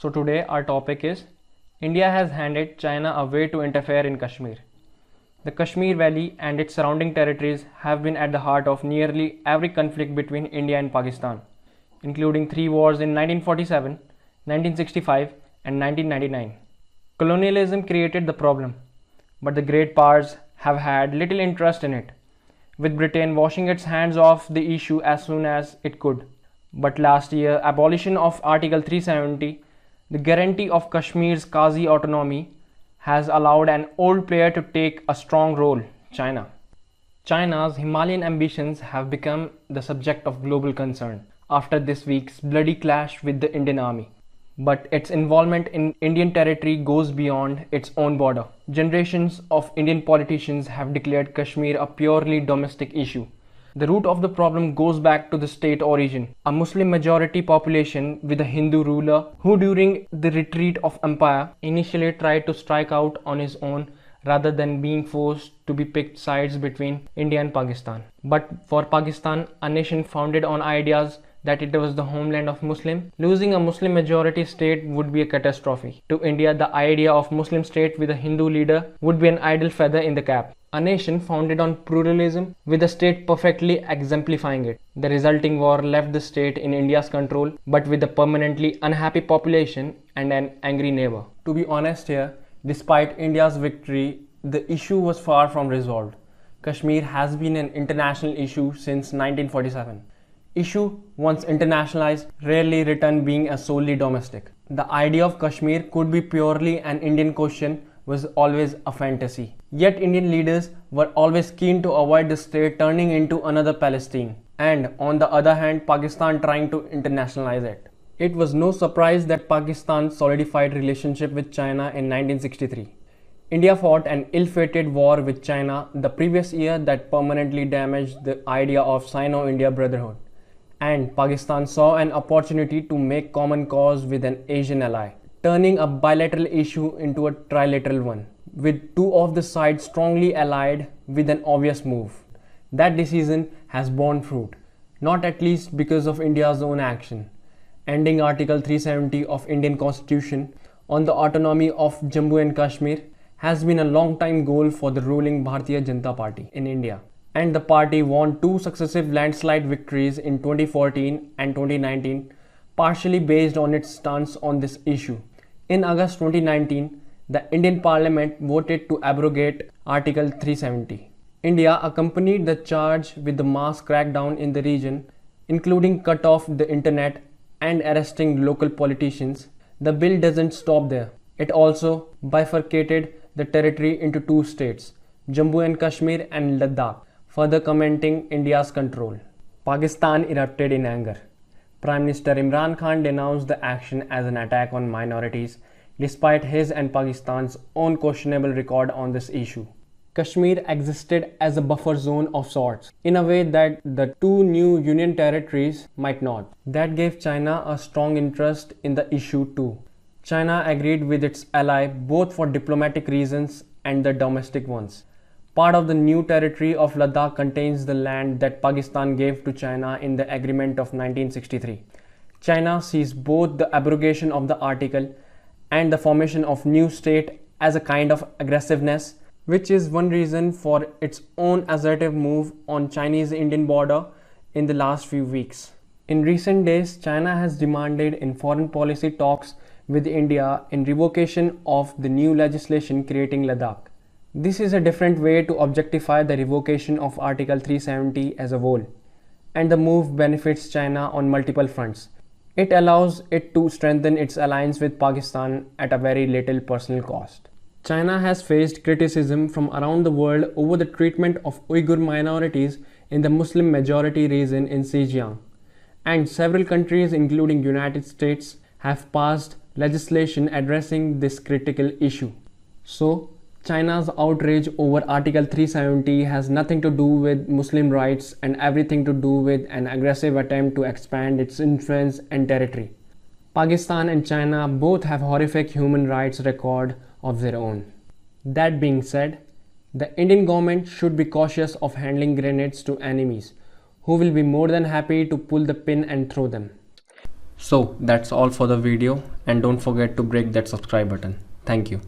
So today our topic is India has handed China a way to interfere in Kashmir. The Kashmir Valley and its surrounding territories have been at the heart of nearly every conflict between India and Pakistan, including three wars in 1947, 1965 and 1999. Colonialism created the problem, but the great powers have had little interest in it, with Britain washing its hands off the issue as soon as it could. But last year, abolition of Article 370, the guarantee of Kashmir's quasi autonomy, has allowed an old player to take a strong role, China. China's Himalayan ambitions have become the subject of global concern after this week's bloody clash with the Indian army. But its involvement in Indian territory goes beyond its own border. Generations of Indian politicians have declared Kashmir a purely domestic issue. The root of the problem goes back to the state origin, a Muslim majority population with a Hindu ruler who during the retreat of empire initially tried to strike out on his own rather than being forced to be picked sides between India and Pakistan. But for Pakistan, a nation founded on ideas that it was the homeland of Muslim, losing a Muslim majority state would be a catastrophe. To India, the idea of Muslim state with a Hindu leader would be an idle feather in the cap. A nation founded on pluralism with the state perfectly exemplifying it. The resulting war left the state in India's control but with a permanently unhappy population and an angry neighbor. To be honest here, despite India's victory, the issue was far from resolved. Kashmir has been an international issue since 1947. Issue once internationalized rarely returned being a solely domestic. The idea of Kashmir could be purely an Indian question was always a fantasy. Yet Indian leaders were always keen to avoid the state turning into another Palestine, and on the other hand Pakistan trying to internationalize it. It was no surprise that Pakistan solidified relationship with China in 1963. India fought an ill-fated war with China the previous year that permanently damaged the idea of Sino-India brotherhood, and Pakistan saw an opportunity to make common cause with an Asian ally, turning a bilateral issue into a trilateral one, with two of the sides strongly allied with an obvious move. That decision has borne fruit, not at least because of India's own action. Ending Article 370 of Indian Constitution on the autonomy of Jammu and Kashmir has been a long-time goal for the ruling Bharatiya Janata Party in India, and the party won two successive landslide victories in 2014 and 2019, partially based on its stance on this issue. In August 2019, the Indian Parliament voted to abrogate Article 370. India accompanied the charge with the mass crackdown in the region, including cut off the internet and arresting local politicians. The bill doesn't stop there. It also bifurcated the territory into two states, Jammu and Kashmir and Ladakh, further cementing India's control. Pakistan erupted in anger. Prime Minister Imran Khan denounced the action as an attack on minorities, despite his and Pakistan's own questionable record on this issue. Kashmir existed as a buffer zone of sorts, in a way that the two new union territories might not. That gave China a strong interest in the issue too. China agreed with its ally both for diplomatic reasons and the domestic ones. Part of the new territory of Ladakh contains the land that Pakistan gave to China in the agreement of 1963. China sees both the abrogation of the article and the formation of new state as a kind of aggressiveness, which is one reason for its own assertive move on Chinese-Indian border in the last few weeks. In recent days, China has demanded in foreign policy talks with India in revocation of the new legislation creating Ladakh. This is a different way to objectify the revocation of Article 370 as a whole, and the move benefits China on multiple fronts. It allows it to strengthen its alliance with Pakistan at a very little personal cost. China has faced criticism from around the world over the treatment of Uyghur minorities in the Muslim majority region in Xinjiang, and several countries including United States have passed legislation addressing this critical issue. So, China's outrage over Article 370 has nothing to do with Muslim rights and everything to do with an aggressive attempt to expand its influence and territory. Pakistan and China both have horrific human rights record of their own. That being said, the Indian government should be cautious of handling grenades to enemies, who will be more than happy to pull the pin and throw them. So that's all for the video, and don't forget to break that subscribe button. Thank you.